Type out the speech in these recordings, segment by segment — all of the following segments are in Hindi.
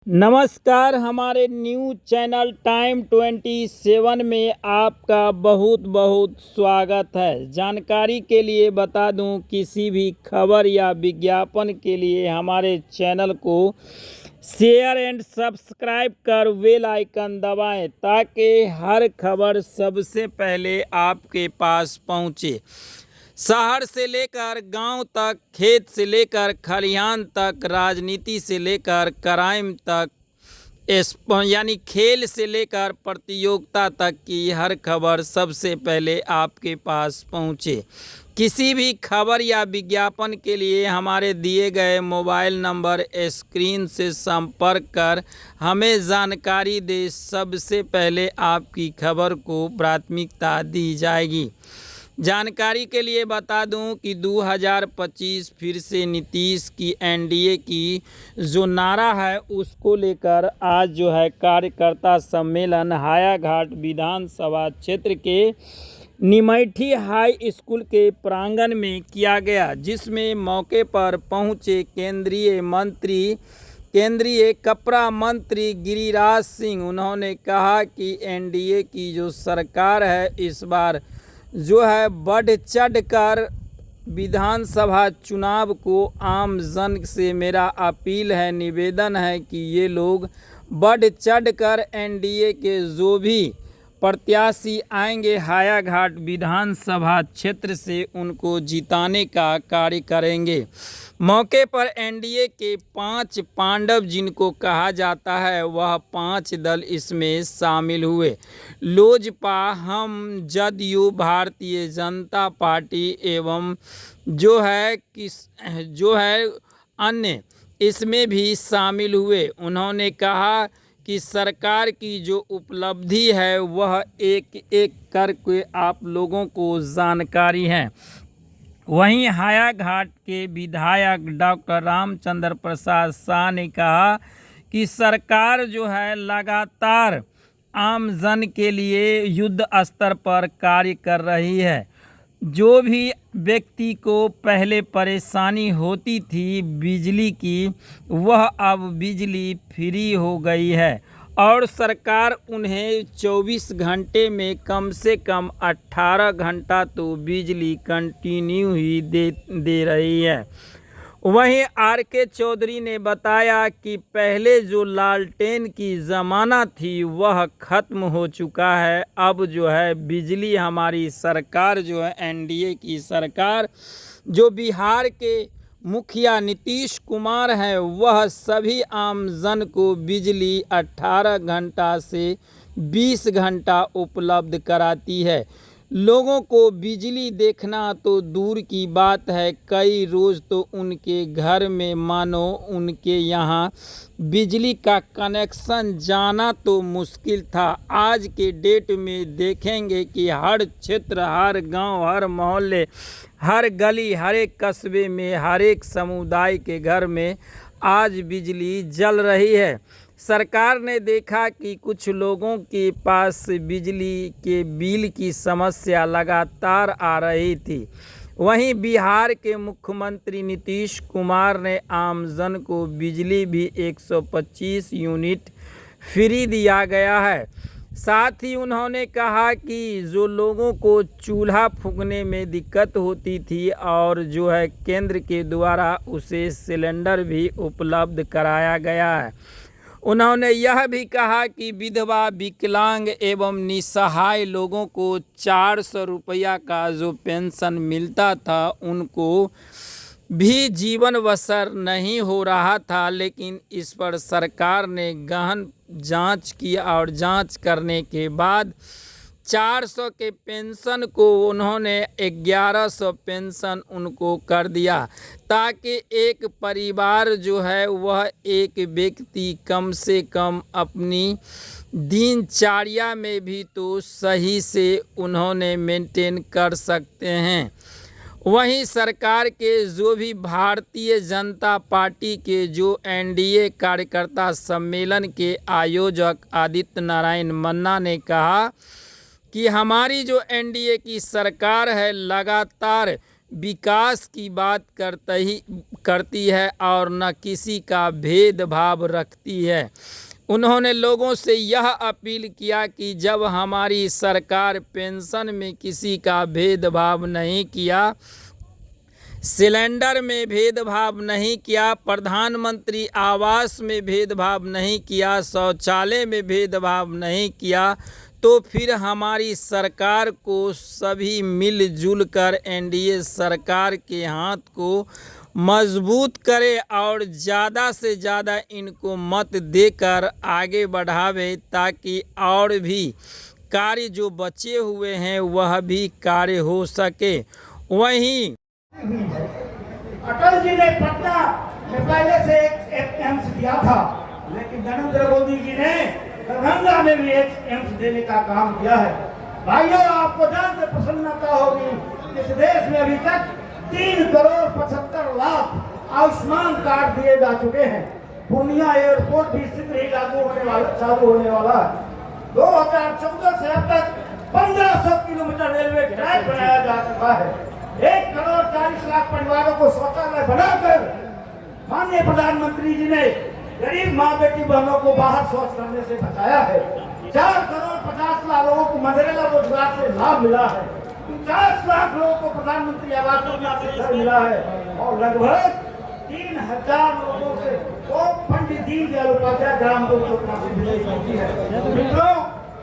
नमस्कार। हमारे न्यूज़ चैनल टाइम 27 में आपका बहुत बहुत स्वागत है। जानकारी के लिए बता दूं, किसी भी खबर या विज्ञापन के लिए हमारे चैनल को शेयर एंड सब्सक्राइब कर बेल आइकन दबाएं ताकि हर खबर सबसे पहले आपके पास पहुंचे। शहर से लेकर गांव तक, खेत से लेकर खलिहान तक, राजनीति से लेकर क्राइम तक, यानी खेल से लेकर प्रतियोगिता तक की हर खबर सबसे पहले आपके पास पहुंचे। किसी भी खबर या विज्ञापन के लिए हमारे दिए गए मोबाइल नंबर स्क्रीन से संपर्क कर हमें जानकारी दे। सबसे पहले आपकी खबर को प्राथमिकता दी जाएगी। जानकारी के लिए बता दूं कि 2025 फिर से नीतीश की एनडीए की जो नारा है उसको लेकर आज जो है कार्यकर्ता सम्मेलन हायाघाट विधानसभा क्षेत्र के निमैठी हाई स्कूल के प्रांगण में किया गया, जिसमें मौके पर पहुंचे केंद्रीय कपड़ा मंत्री गिरिराज सिंह। उन्होंने कहा कि एनडीए की जो सरकार है इस बार जो है बढ़ चढ़ कर विधानसभा चुनाव को आम जन से मेरा अपील है, निवेदन है कि ये लोग बढ़ चढ़ कर एनडीए के जो भी प्रत्याशी आएंगे हायाघाट विधानसभा क्षेत्र से उनको जिताने का कार्य करेंगे। मौके पर एनडीए के 5 पांडव जिनको कहा जाता है वह 5 दल इसमें शामिल हुए। लोजपा, हम, जदयू, भारतीय जनता पार्टी एवं जो है अन्य इसमें भी शामिल हुए। उन्होंने कहा कि सरकार की जो उपलब्धि है वह एक एक करके आप लोगों को जानकारी है। वहीं हायाघाट के विधायक डॉक्टर रामचंद्र प्रसाद शाह ने कहा कि सरकार जो है लगातार आम जन के लिए युद्ध स्तर पर कार्य कर रही है। जो भी व्यक्ति को पहले परेशानी होती थी बिजली की, वह अब बिजली फ्री हो गई है और सरकार उन्हें 24 घंटे में कम से कम 18 घंटा तो बिजली कंटिन्यू ही दे रही है। वहीं आर.के. चौधरी ने बताया कि पहले जो लालटेन की ज़माना थी वह ख़त्म हो चुका है। अब जो है बिजली हमारी सरकार जो है एनडीए की सरकार, जो बिहार के मुखिया नीतीश कुमार हैं, वह सभी आम जन को बिजली 18 घंटा से 20 घंटा उपलब्ध कराती है। लोगों को बिजली देखना तो दूर की बात है, कई रोज़ तो उनके घर में मानो उनके यहाँ बिजली का कनेक्शन जाना तो मुश्किल था। आज के डेट में देखेंगे कि हर क्षेत्र, हर गांव, हर मोहल्ले, हर गली, हर एक कस्बे में, हर एक समुदाय के घर में आज बिजली जल रही है। सरकार ने देखा कि कुछ लोगों के पास बिजली के बिल की समस्या लगातार आ रही थी। वहीं बिहार के मुख्यमंत्री नीतीश कुमार ने आम जन को बिजली भी 125 यूनिट फ्री दिया गया है। साथ ही उन्होंने कहा कि जो लोगों को चूल्हा फूंकने में दिक्कत होती थी और जो है केंद्र के द्वारा उसे सिलेंडर भी उपलब्ध कराया गया है। उन्होंने यह भी कहा कि विधवा, विकलांग एवं निसहाय लोगों को 400 रुपया का जो पेंशन मिलता था उनको भी जीवन बसर नहीं हो रहा था, लेकिन इस पर सरकार ने गहन जांच की और जांच करने के बाद 400 के पेंशन को उन्होंने 1100 पेंशन उनको कर दिया, ताकि एक परिवार जो है वह एक व्यक्ति कम से कम अपनी दिनचर्या में भी तो सही से उन्होंने मेंटेन कर सकते हैं। वहीं सरकार के जो भी भारतीय जनता पार्टी के जो एनडीए कार्यकर्ता सम्मेलन के आयोजक आदित्य नारायण मन्ना ने कहा कि हमारी जो एनडीए की सरकार है लगातार विकास की बात करती है और न किसी का भेदभाव रखती है। उन्होंने लोगों से यह अपील किया कि जब हमारी सरकार पेंशन में किसी का भेदभाव नहीं किया, सिलेंडर में भेदभाव नहीं किया, प्रधानमंत्री आवास में भेदभाव नहीं किया, शौचालय में भेदभाव नहीं किया, तो फिर हमारी सरकार को सभी मिलजुल कर एनडीए सरकार के हाथ को मजबूत करे और ज़्यादा से ज़्यादा इनको मत देकर आगे बढ़ावे, ताकि और भी कार्य जो बचे हुए हैं वह भी कार्य हो सके। वहीं अटल जी ने पटना में पहले से एक एम्स दिया था, लेकिन नरेंद्र मोदी जी ने दरभंगा में भी एक एम्स देने का काम किया है। भाइयों, आपको जानकर प्रसन्नता होगी, इस देश में अभी तक 3,75,00,000 आयुष्मान कार्ड दिए जा चुके हैं। पूर्णिया एयरपोर्ट भी शीघ्र ही चालू होने वाला है। 2014 से अब तक 1500 किलोमीटर रेलवे ट्रैक बनाया जा चुका है। 1,40,00,000 परिवारों को शौचालय बनाकर माननीय प्रधानमंत्री जी ने गरीब माँ बेटी बहनों को बाहर शौच करने से बचाया है। 4,50,00,000 लोगों को मनरेगा रोजगार से लाभ मिला है। 50 लाख लोगों को प्रधानमंत्री आवास योजना से घर मिला है और लगभग 3,000 लोगों से पंडित दीनदयाल उपाध्याय ग्राम ज्योति योजना से मिली है। मित्रों,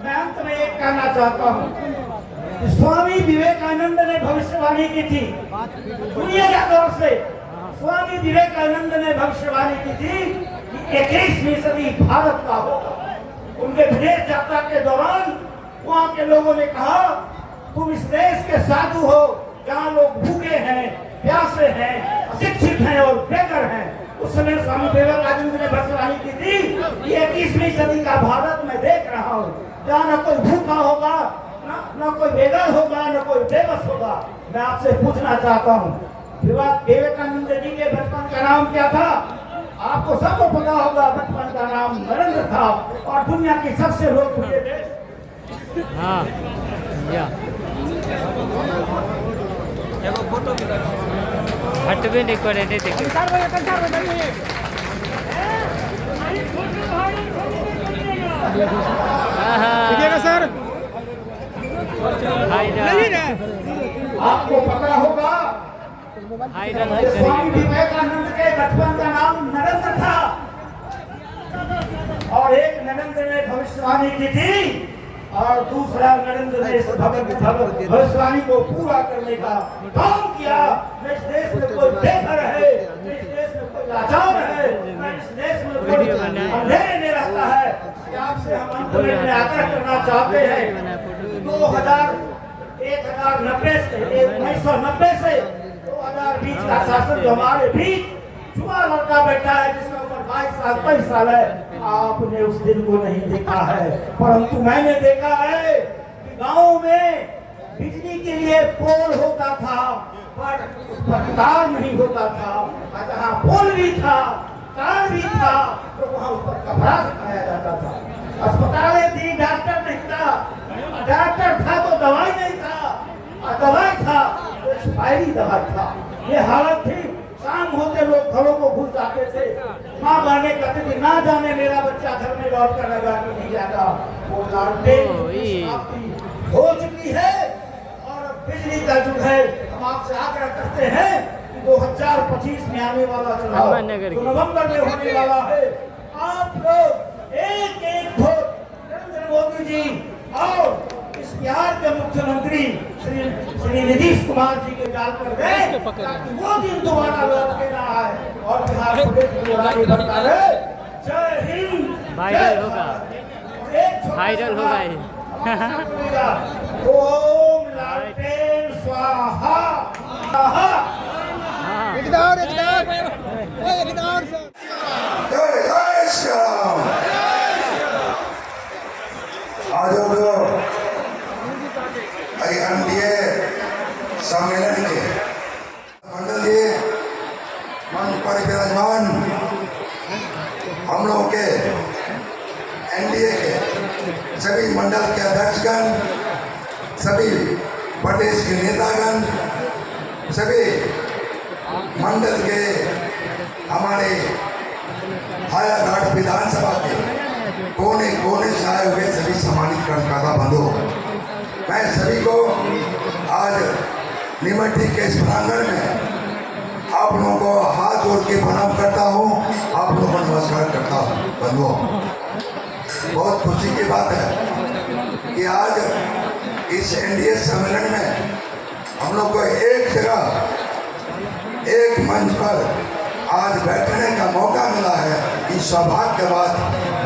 मैं अंत में एक कहना चाहता हूँ, स्वामी विवेकानंद ने भविष्यवाणी की थी, दुनिया दौर से स्वामी विवेकानंद ने भविष्यवाणी की थी कि 21वीं सदी भारत का होगा। उनके विदेश यात्रा के दौरान वहाँ के लोगों ने कहा, तुम इस देश के साधु हो जहाँ लोग भूखे हैं, प्यासे हैं, अशिक्षित हैं और बेघर हैं। उस समय स्वामी विवेकानंद ने भविष्यवाणी की थी कि 21वीं सदी का भारत मैं देख रहा हूँ, जहाँ न कोई भूखा होगा, न कोई बेघर होगा, न कोई बेबस होगा। मैं आपसे पूछना चाहता हूँ, विवेकानंद जी के बचपन का नाम क्या था? आपको सबको पता होगा, बचपन का नाम नरेंद्र था और दुनिया की सबसे लोकप्रिय देश। हाँ, हट भी नहीं करे, नहीं देखे। सर, आपको पता होगा स्वामी विवेकानंद के बचपन का नाम नरेंद्र था और एक नरेंद्र ने भविष्यवाणी की थी और दूसरा नरेंद्र ने भविष्यवाणी को पूरा करने का काम किया। न इस देश में कोई बेघर है, न इस देश में कोई लाचार है, न इस देश में कोई अंधेरे में रहता है। आपसे हम अंत में आग्रह करना चाहते हैं, 1990 से 2020 का शासन जो हमारे बीच युवा लड़का बैठा है, जिसका उम्र 22 साल 23 साल है, आपने उस दिन को नहीं देखा है, परंतु मैंने देखा है कि गाँव में बिजली के लिए पोल होता था पर उस पर तार नहीं होता था। जहाँ पोल भी था, तार भी था, तो वहाँ उस पर कपड़ा सिखाया जाता था। अस्पतालें थी, डॉक्टर नहीं था, डॉक्टर था तो दवाई नहीं था, और दवाई था तो एक्सपायरी दवाई था। ये हालत थी। शाम होते लोग घरों को घुस जाते थे। माँ बहने कहते थे, ना जाने मेरा बच्चा घर में लौट कर लगा के नहीं जाता। वो लालटेन हो चुकी है और अब बिजली का युग है। हम आपसे आग्रह करते हैं कि 2025 में आने वाला चुनाव जो नवंबर में होने वाला है, आप लोग एक एक वोट नरेंद्र मोदी जी और इस बिहार के मुख्यमंत्री श्री नीतीश कुमार जी के डाल कर गए, ताकि वो दिन दोबारा लौट के ना आए और बिहार को आगे बढ़ता रहे। जय हिंद। वायरल होगा, वायरल होगा ये। ओम लालटेन स्वाहा। जय जय श्री राम। आज एनडीए सम्मेलन के मंडल जी मंच पर विराजमान हम लोगों के एनडीए के सभी मंडल के अध्यक्षगण, सभी प्रदेश के नेतागण, सभी मंडल के हमारे हायाघाट विधानसभा के कोने कोने से आए हुए सभी सम्मानित कर्मकर्ता बंधु, मैं सभी को आज निमट्टी के इस प्रांगण में आप लोगों को हाथ जोड़ के प्रणाम करता हूँ, आप लोगों को नमस्कार करता हूँ। बंधुओं, बहुत खुशी की बात है कि आज इस एनडीए सम्मेलन में हम लोग को एक जगह, एक मंच पर आज बैठने का मौका मिला है। ये सौभाग्य की बात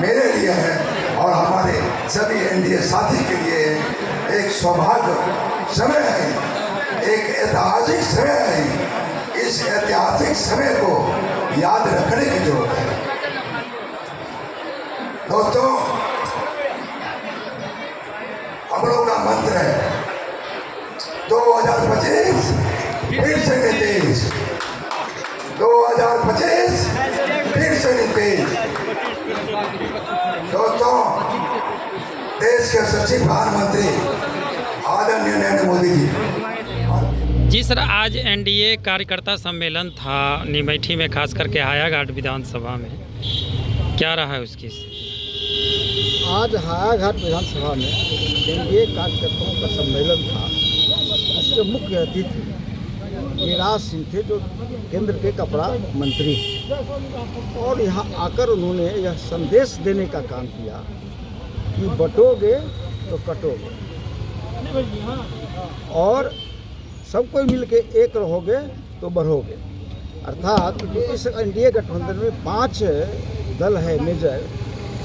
मेरे लिए है और हमारे सभी एनडीए साथी के लिए एक सौभाग्य समय है, एक ऐतिहासिक समय है। इस ऐतिहासिक समय को याद रखने की जरूरत है। दोस्तों, हम लोग का मंत्र है 2025 फिर से नीतीश, 2025 फिर से नीतीश। दोस्तों, देश के सचिव प्रधानमंत्री आदरणीय नरेंद्र मोदी जी सर, आज एनडीए कार्यकर्ता सम्मेलन था निमेठी में, खास करके हायाघाट विधानसभा में, क्या रहा है उसकी? आज हायाघाट विधानसभा में एनडीए कार्यकर्ताओं का सम्मेलन था। इसके मुख्य अतिथि गिरिराज सिंह थे, जो केंद्र के कपड़ा मंत्री हैं, और यहाँ आकर उन्होंने यह संदेश देने का काम किया कि बटोगे तो कटोगे और सब कोई मिल के एक रहोगे तो बढ़ोगे। अर्थात जो इस एनडीए गठबंधन में 5 दल है मेजर,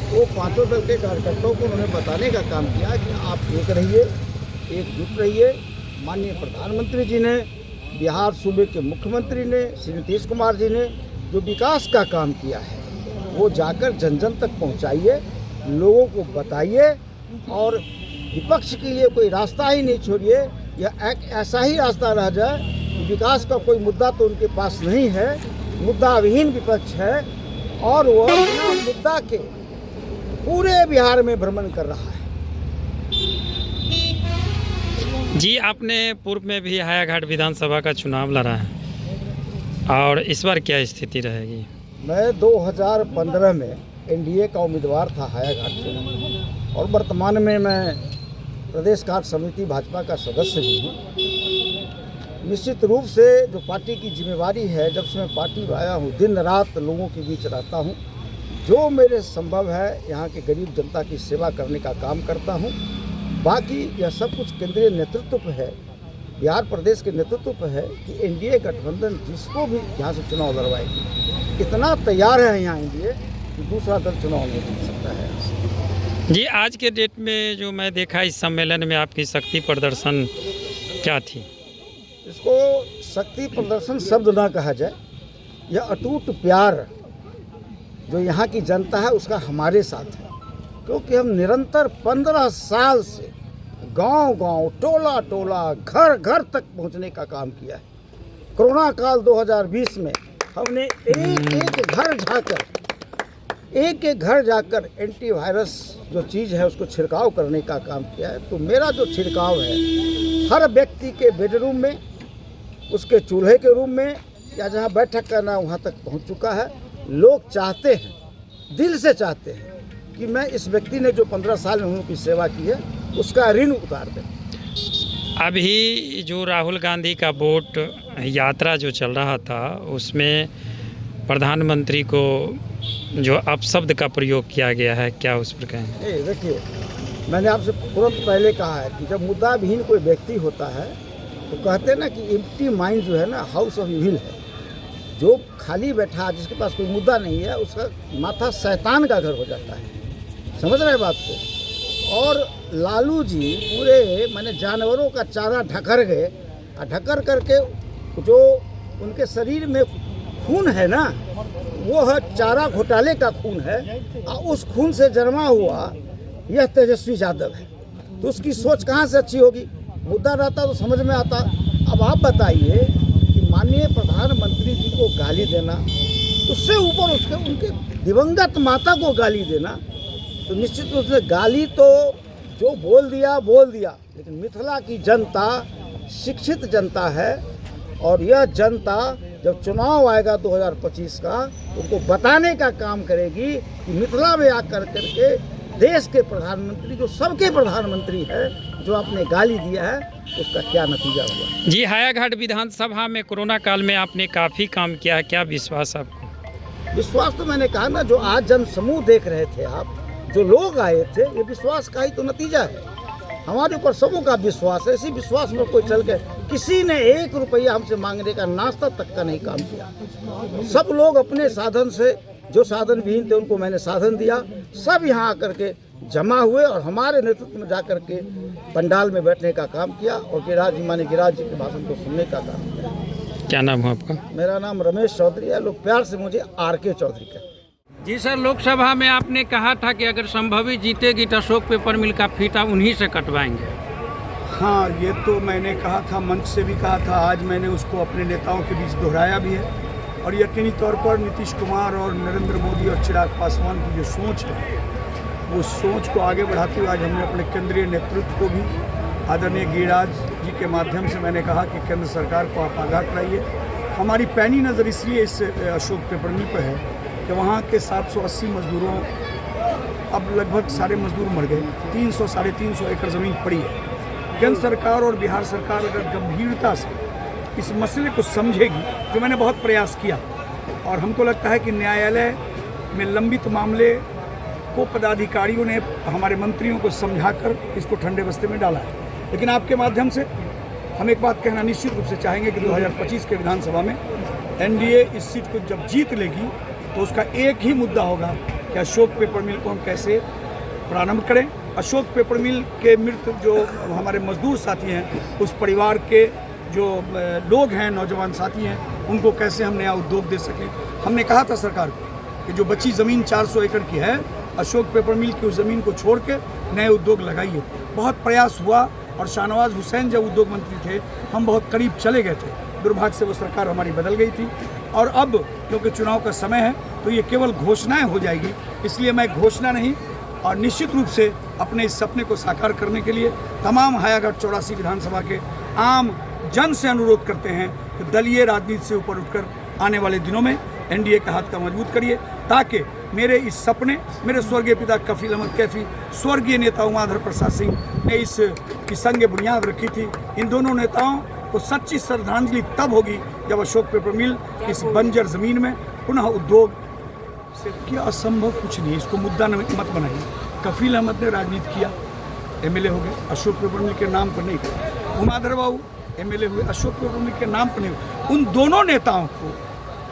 वो 5 दल के कार्यकर्ताओं को उन्होंने बताने का काम किया कि आप एक रहिए, एकजुट रहिए। माननीय प्रधानमंत्री जी ने, बिहार सूबे के मुख्यमंत्री ने, श्री नीतीश कुमार जी ने जो विकास का काम किया है वो जाकर जन जन तक पहुंचाइए, लोगों को बताइए और विपक्ष के लिए कोई रास्ता ही नहीं छोड़िए। यह एक ऐसा ही रास्ता रह जाए कि विकास का कोई मुद्दा तो उनके पास नहीं है, मुद्दाविहीन विपक्ष है और वह बिना मुद्दा के पूरे बिहार में भ्रमण कर रहा है। जी, आपने पूर्व में भी हायाघाट विधानसभा का चुनाव लड़ा है और इस बार क्या स्थिति रहेगी? मैं 2015 में एनडीए का उम्मीदवार था हायाघाट से और वर्तमान में मैं प्रदेश कार्य समिति भाजपा का सदस्य भी हूँ। निश्चित रूप से जो पार्टी की जिम्मेवारी है, जब से मैं पार्टी में आया हूँ, दिन रात लोगों के बीच रहता हूँ, जो मेरे संभव है यहाँ के गरीब जनता की सेवा करने का काम करता हूँ। बाकी यह सब कुछ केंद्रीय नेतृत्व पे है, बिहार प्रदेश के नेतृत्व पे है कि एनडीए गठबंधन जिसको भी यहाँ से चुनाव लड़वाएगी, इतना तैयार है यहाँ एनडीए कि दूसरा दल चुनाव नहीं जीत सकता है। जी, आज के डेट में जो मैं देखा इस सम्मेलन में आपकी शक्ति प्रदर्शन क्या थी? इसको शक्ति प्रदर्शन शब्द ना कहा जाए, यह अटूट प्यार जो यहाँ की जनता है उसका हमारे साथ है, क्योंकि हम निरंतर 15 साल से गांव-गांव, टोला-टोला, घर-घर तक पहुँचने का काम किया है। कोरोना काल 2020 में हमने एक एक घर जाकर एंटीवायरस जो चीज़ है उसको छिड़काव करने का काम किया है। तो मेरा जो छिड़काव है हर व्यक्ति के बेडरूम में, उसके चूल्हे के रूम में या जहाँ बैठक करना वहाँ तक पहुँच चुका है। लोग चाहते हैं, दिल से चाहते हैं कि मैं इस व्यक्ति ने जो 15 साल में उनकी सेवा की है उसका ऋण उतार दें। अभी जो राहुल गांधी का वोट यात्रा जो चल रहा था उसमें प्रधानमंत्री को जो अपशब्द का प्रयोग किया गया है, क्या उस पर कहें? देखिए, मैंने आपसे तुरंत पहले कहा है कि जब मुद्दा विहीन कोई व्यक्ति होता है तो कहते हैं ना कि एम्प्टी माइंड जो है ना हाउस ऑफ इविल है। जो खाली बैठा, जिसके पास कोई मुद्दा नहीं है, उसका माथा शैतान का घर हो जाता है। समझ रहे बात को? और लालू जी पूरे मैंने जानवरों का चारा ढकर गए, ढकर करके जो उनके शरीर में खून है ना, वो है चारा घोटाले का खून है और उस खून से जन्मा हुआ यह तेजस्वी यादव है। तो उसकी सोच कहाँ से अच्छी होगी? मुद्दा रहता तो समझ में आता। अब आप बताइए कि माननीय प्रधानमंत्री जी को गाली देना, उससे ऊपर उनके दिवंगत माता को गाली देना, तो निश्चित रूप से गाली तो जो बोल दिया, लेकिन मिथिला की जनता शिक्षित जनता है और यह जनता जब चुनाव आएगा 2025 का, उनको बताने का काम करेगी कि मिथिला में आकर करके देश के प्रधानमंत्री, जो सबके प्रधानमंत्री है, जो आपने गाली दिया है, उसका क्या नतीजा हुआ। जी, हायाघाट विधानसभा में कोरोना काल में आपने काफ़ी काम किया है, क्या विश्वास आपको? विश्वास तो मैंने कहा ना, जो आज जन समूह देख रहे थे आप, जो लोग आए थे, ये विश्वास का ही तो नतीजा है। हमारे ऊपर सबों का विश्वास है। इसी विश्वास में कोई चल के किसी ने 1 रुपया हमसे मांगने का, नाश्ता तक का नहीं काम किया। सब लोग अपने साधन से, जो साधन विहीन थे उनको मैंने साधन दिया, सब यहाँ आकर के जमा हुए और हमारे नेतृत्व में जाकर के पंडाल में बैठने का काम किया और गिरिराज जी के भाषण को सुनने का काम किया। क्या नाम है आपका? मेरा नाम रमेश चौधरी है, लोग प्यार से मुझे RK चौधरी कहते हैं। जी सर, लोकसभा में आपने कहा था कि अगर संभवी जीतेगी तो अशोक पेपर मिल का फीता उन्हीं से कटवाएंगे। हाँ, ये तो मैंने कहा था, मंच से भी कहा था, आज मैंने उसको अपने नेताओं के बीच दोहराया भी है। और यकीनी तौर पर नीतीश कुमार और नरेंद्र मोदी और चिराग पासवान की जो सोच है, वो सोच को आगे बढ़ाते हुए आज हमने अपने केंद्रीय नेतृत्व को भी आदरणीय गिरिराज जी के माध्यम से मैंने कहा कि केंद्र सरकार को आप आगाह कराइए। हमारी पैनी नज़र इसलिए इस अशोक पेपर मिल पर है कि वहाँ के 780 मजदूरों, अब लगभग सारे मजदूर मर गए, 300 साढ़े 300 एकड़ ज़मीन पड़ी है। केंद्र सरकार और बिहार सरकार अगर गंभीरता से इस मसले को समझेगी, जो मैंने बहुत प्रयास किया, और हमको लगता है कि न्यायालय में लंबित मामले को पदाधिकारियों ने हमारे मंत्रियों को समझाकर इसको ठंडे बस्ते में डाला है। लेकिन आपके माध्यम से हम एक बात कहना निश्चित रूप से चाहेंगे कि 2025 के विधानसभा में एनडीए इस सीट को जब जीत लेगी तो उसका एक ही मुद्दा होगा कि अशोक पेपर मिल को हम कैसे प्रारंभ करें। अशोक पेपर मिल के मृत जो हमारे मजदूर साथी हैं, उस परिवार के जो लोग हैं, नौजवान साथी हैं, उनको कैसे हम नया उद्योग दे सकें। हमने कहा था सरकार को कि जो बची ज़मीन 400 एकड़ की है, अशोक पेपर मिल की उस ज़मीन को छोड़ के नए उद्योग लगाइए। बहुत प्रयास हुआ और शाहनवाज हुसैन जब उद्योग मंत्री थे, हम बहुत करीब चले गए थे। दुर्भाग्य से वो सरकार हमारी बदल गई थी और अब क्योंकि चुनाव का समय है तो ये केवल घोषणाएं हो जाएगी। इसलिए मैं घोषणा नहीं, और निश्चित रूप से अपने इस सपने को साकार करने के लिए तमाम हायाघाट 84 विधानसभा के आम जन से अनुरोध करते हैं कि दलीय राजनीति से ऊपर उठकर आने वाले दिनों में एनडीए का हाथ का मजबूत करिए, ताकि मेरे इस सपने, मेरे स्वर्गीय पिता कफील अहमद कैफी, स्वर्गीय नेता उमाधर प्रसाद सिंह ने इसकी संग बुनियाद रखी थी। इन दोनों नेताओं को सच्ची श्रद्धांजलि तब होगी जब अशोक पेपर मिल इस बंजर ज़मीन में पुनः उद्योग से किया। असंभव कुछ नहीं, इसको मुद्दा मत बनाइए। कफील अहमद ने राजनीति किया, एमएलए हो गए, अशोक पेपर मिल के नाम पर नहीं। उमाधर बाबू एमएलए हुए, अशोक पेपर मिल के नाम पर नहीं हुए। उन दोनों नेताओं को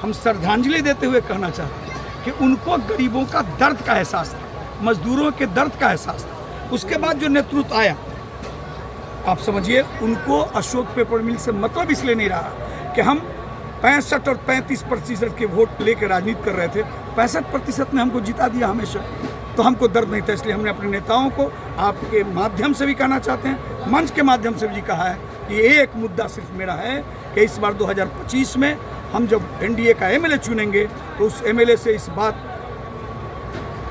हम श्रद्धांजलि देते हुए कहना चाहते हैं कि उनको गरीबों का दर्द का एहसास था, मजदूरों के दर्द का एहसास था। उसके बाद जो नेतृत्व आया, आप समझिए, उनको अशोक पेपर मिल से मतलब इसलिए नहीं रहा कि हम 65 और 35% के वोट लेकर राजनीति कर रहे थे। 65% ने हमको जिता दिया हमेशा, तो हमको दर्द नहीं था। इसलिए हमने अपने नेताओं को आपके माध्यम से भी कहना चाहते हैं, मंच के माध्यम से भी कहा है कि एक मुद्दा सिर्फ मेरा है कि इस बार 2025 में हम जब एनडीए का एमएलए चुनेंगे तो उस एमएलए से इस बात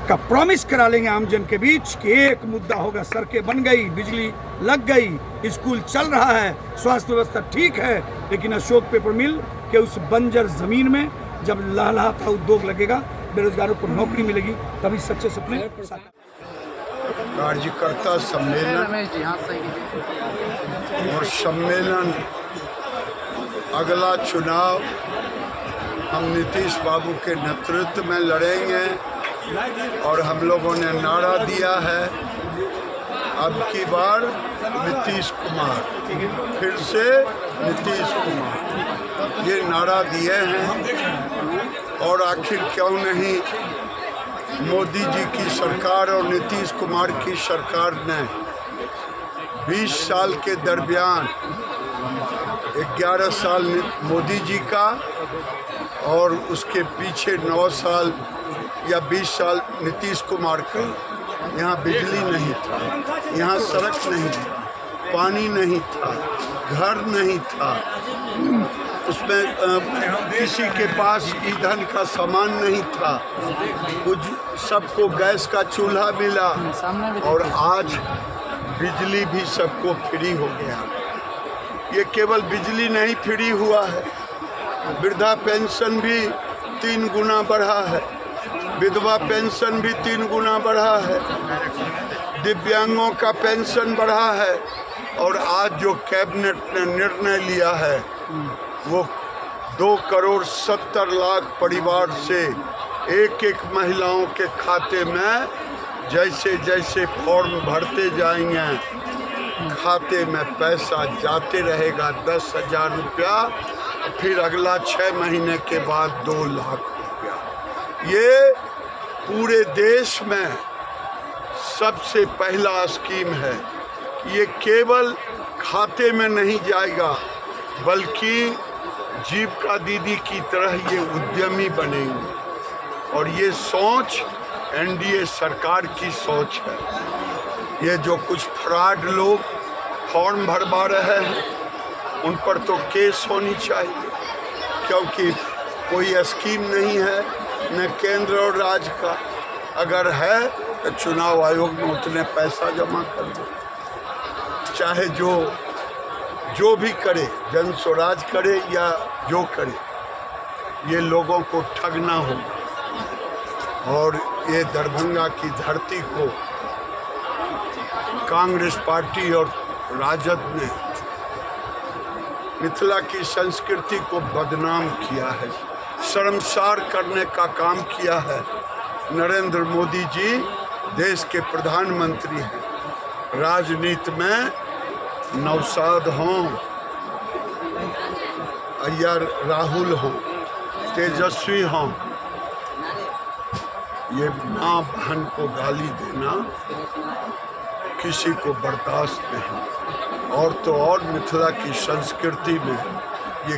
का प्रॉमिस करा लेंगे आम जन के बीच कि एक मुद्दा होगा, सड़कें बन गई, बिजली लग गई, स्कूल चल रहा है, स्वास्थ्य व्यवस्था ठीक है, लेकिन अशोक पेपर मिल के उस बंजर ज़मीन में जब लहलहाता उद्योग लगेगा, बेरोजगारों को नौकरी मिलेगी, तभी सच्चे सपने। कार्यकर्ता सम्मेलन और सम्मेलन, अगला चुनाव हम नीतीश बाबू के नेतृत्व में लड़ेंगे और हम लोगों ने नारा दिया है, अब की बार नीतीश कुमार, फिर से नीतीश कुमार, ये नारा दिए हैं। और आखिर क्यों नहीं मोदी जी की सरकार और नीतीश कुमार की सरकार ने 20 साल के दरमियान 11 साल मोदी जी का और उसके पीछे 9 साल या 20 साल नीतीश कुमार का, यहाँ बिजली नहीं था, यहाँ सड़क नहीं थी, पानी नहीं था, घर नहीं था, उसमें किसी के पास ईंधन का सामान नहीं था, कुछ सबको गैस का चूल्हा मिला और आज बिजली भी सबको फ्री हो गया। ये केवल बिजली नहीं फ्री हुआ है, वृद्धा पेंशन भी 3 गुना बढ़ा है, विधवा पेंशन भी 3 गुना बढ़ा है, दिव्यांगों का पेंशन बढ़ा है। और आज जो कैबिनेट ने निर्णय लिया है वो 2,70,00,000 परिवार से एक महिलाओं के खाते में जैसे जैसे फॉर्म भरते जाएंगे खाते में पैसा जाते रहेगा 10,000 रुपया, फिर अगला 6 महीने के बाद 2 लाख रुपया। ये पूरे देश में सबसे पहला स्कीम है। ये केवल खाते में नहीं जाएगा बल्कि जीविका दीदी की तरह ये उद्यमी बनेंगे। और ये सोच एनडीए सरकार की सोच है। ये जो कुछ फ्रॉड लोग फॉर्म भरवा रहे हैं उन पर तो केस होनी चाहिए, क्योंकि कोई स्कीम नहीं है न केंद्र और राज्य का। अगर है तो चुनाव आयोग में उतने पैसा जमा कर दो, चाहे जो भी करे, जन स्वराज करे या जो करे, ये लोगों को ठगना होगा। और ये दरभंगा की धरती को कांग्रेस पार्टी और राजद ने मिथिला की संस्कृति को बदनाम किया है, शर्मसार करने का काम किया है। नरेंद्र मोदी जी देश के प्रधानमंत्री हैं, राजनीति में नौशाद हों, अय्यर राहुल हों, तेजस्वी हों, ये माँ बहन को गाली देना किसी को बर्दाश्त नहीं। और तो और मिथिला की संस्कृति में ये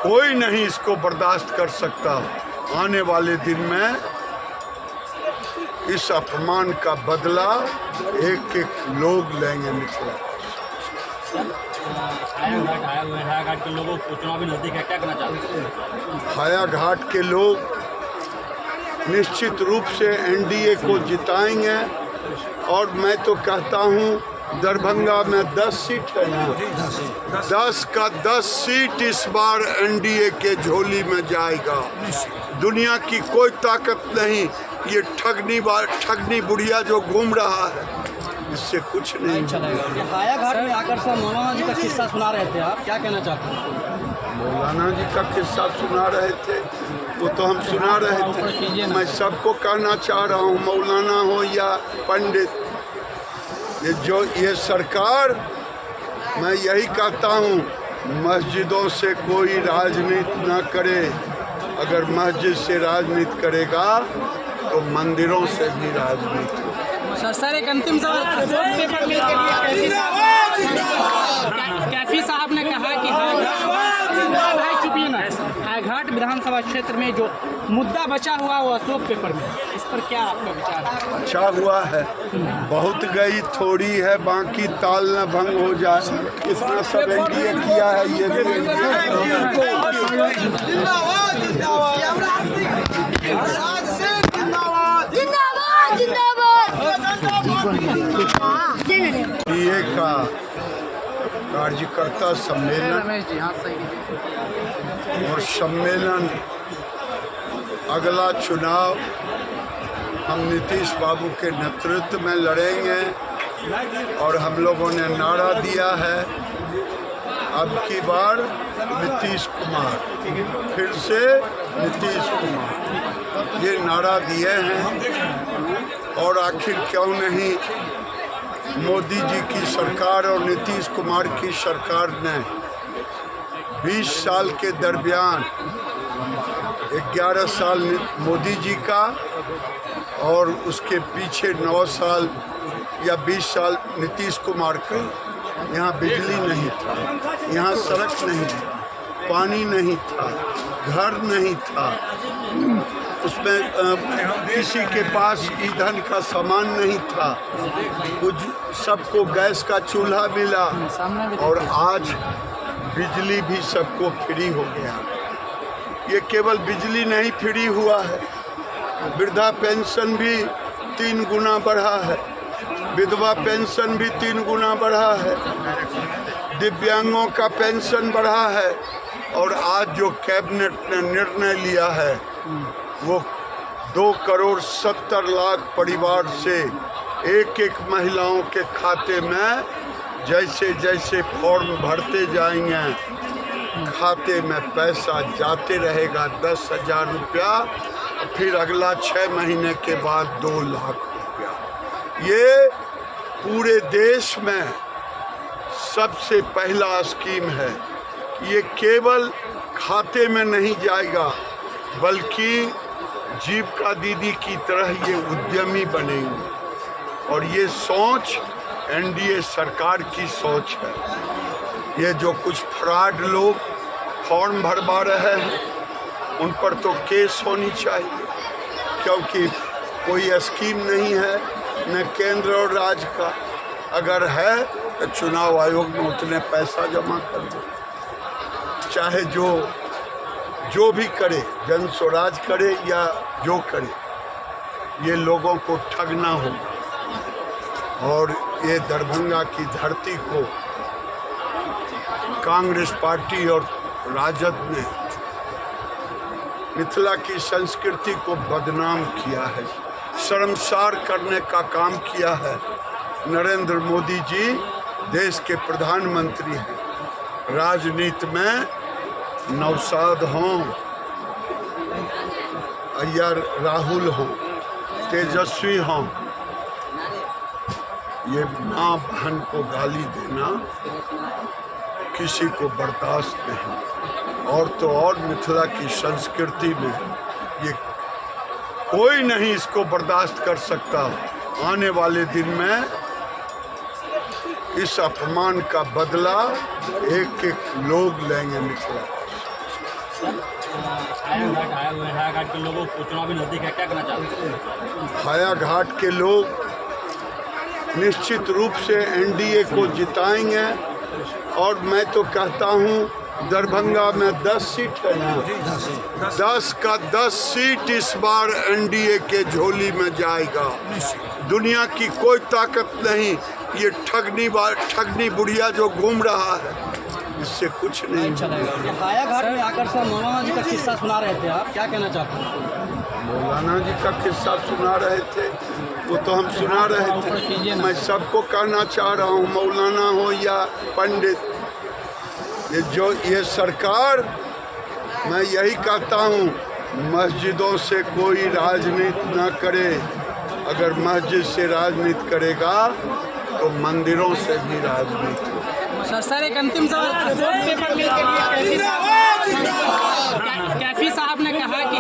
कोई नहीं इसको बर्दाश्त कर सकता। आने वाले दिन में इस अपमान का बदला एक लोग लेंगे मिथिला। हायाघाट के लोगों को चुनावी नजदीक है, क्या करना चाहते हैं? हायाघाट के लोग निश्चित रूप से एनडीए को जिताएंगे। और मैं तो कहता हूँ दरभंगा में 10 सीट है ना, 10 का 10 सीट इस बार एनडीए के झोली में जाएगा। दुनिया की कोई ताकत नहीं, ये ठगनी बुढ़िया जो घूम रहा है इससे कुछ नहीं चलेगा। हायाघाट में आकर सर मौलाना जी का किस्सा सुना रहे थे, आप क्या कहना चाहते हैं? मौलाना जी का किस्सा सुना रहे थे, वो तो हम सुना रहे थे। मैं सबको कहना चाह रहा हूँ, मौलाना हो या पंडित, ये सरकार, मैं यही कहता हूँ मस्जिदों से कोई राजनीति न करे। अगर मस्जिद से राजनीति करेगा तो मंदिरों से भी राजनीति हो। सर एक अंतिम सवाल, कैफी साहब ने कहा कि हायाघाट विधानसभा क्षेत्र में जो मुद्दा बचा हुआ वो अशोक पेपर में, इस पर क्या आपका विचार है? अच्छा हुआ है, बहुत गई थोड़ी है, बाकी ताल न भंग हो जाए, इतना सब एनडीए किया है। ये भी एनडीए का कार्यकर्ता सम्मेलन और सम्मेलन, अगला चुनाव हम नीतीश बाबू के नेतृत्व में लड़ेंगे। और हम लोगों ने नारा दिया है अब की बार नीतीश कुमार, फिर से नीतीश कुमार, ये नारा दिए हैं। और आखिर क्यों नहीं मोदी जी की सरकार और नीतीश कुमार की सरकार ने 20 साल के दरमियान 11 साल मोदी जी का और उसके पीछे 9 साल या 20 साल नीतीश कुमार का, यहाँ बिजली नहीं था, यहाँ सड़क नहीं था, पानी नहीं था, घर नहीं था, उसमें किसी के पास ईंधन का सामान नहीं था, कुछ सबको गैस का चूल्हा मिला। और आज बिजली भी सबको फ्री हो गया। ये केवल बिजली नहीं फ्री हुआ है, वृद्धा पेंशन भी 3 गुना बढ़ा है, विधवा पेंशन भी 3 गुना बढ़ा है, दिव्यांगों का पेंशन बढ़ा है, और आज जो कैबिनेट ने निर्णय लिया है वो 2,70,00,000 परिवार से एक महिलाओं के खाते में जैसे जैसे फॉर्म भरते जाएंगे खाते में पैसा जाते रहेगा 10,000 रुपया, फिर अगला 6 महीने के बाद 2 लाख रुपया। ये पूरे देश में सबसे पहला स्कीम है। ये केवल खाते में नहीं जाएगा बल्कि जीविका दीदी की तरह ये उद्यमी बनेंगे, और ये सोच एनडीए सरकार की सोच है। ये जो कुछ फ्रॉड लोग फॉर्म भरवा रहे हैं उन पर तो केस होनी चाहिए, क्योंकि कोई स्कीम नहीं है न केंद्र और राज्य का। अगर है तो चुनाव आयोग में उतने पैसा जमा कर दो, चाहे जो भी करे, जन स्वराज करे या जो करे, ये लोगों को ठगना होगा। और ये दरभंगा की धरती को कांग्रेस पार्टी और राजद ने मिथिला की संस्कृति को बदनाम किया है, शर्मसार करने का काम किया है। नरेंद्र मोदी जी देश के प्रधानमंत्री हैं, राजनीति में नौशाद हों या राहुल हों, तेजस्वी हों, ये माँ बहन को गाली देना किसी को बर्दाश्त नहीं। और तो और मिथिला की संस्कृति में ये कोई नहीं इसको बर्दाश्त कर सकता। आने वाले दिन में इस अपमान का बदला एक लोग लेंगे मिथिला। हायाघाट के लोगों को चुनावी नजदीक है, क्या कहना चाहते हैं? हायाघाट के लोग निश्चित रूप से एनडीए को जिताएंगे, और मैं तो कहता हूँ दरभंगा में 10 सीट है ना, 10 का 10 सीट इस बार एनडीए के झोली में जाएगा। दुनिया की कोई ताकत नहीं, ये ठगनी बुढ़िया जो घूम रहा है इससे कुछ नहीं। हायाघाट में आकर सर मौलाना जी का किस्सा सुना रहे थे, आप क्या कहना चाहते हैं? मौलाना जी का किस्सा सुना रहे थे, वो तो हम सुना रहे थे। मैं सबको कहना चाह रहा हूँ, मौलाना हो या पंडित, ये सरकार, मैं यही कहता हूँ मस्जिदों से कोई राजनीति न करे। अगर मस्जिद से राजनीति करेगा तो मंदिरों से भी राजनीति। सर एक अंतिम सवाल, अशोक पेपर मिल के लिए कैफी साहब ने कहा कि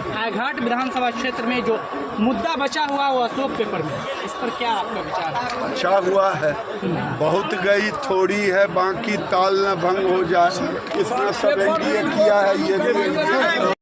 हायाघाट विधानसभा क्षेत्र में जो मुद्दा बचा हुआ वो अशोक पेपर में, इस पर क्या आपका विचार है? अच्छा हुआ है, बहुत गई थोड़ी है, बाकी ताल न भंग हो जाए। इतना सब एनडीए किया है, ये भी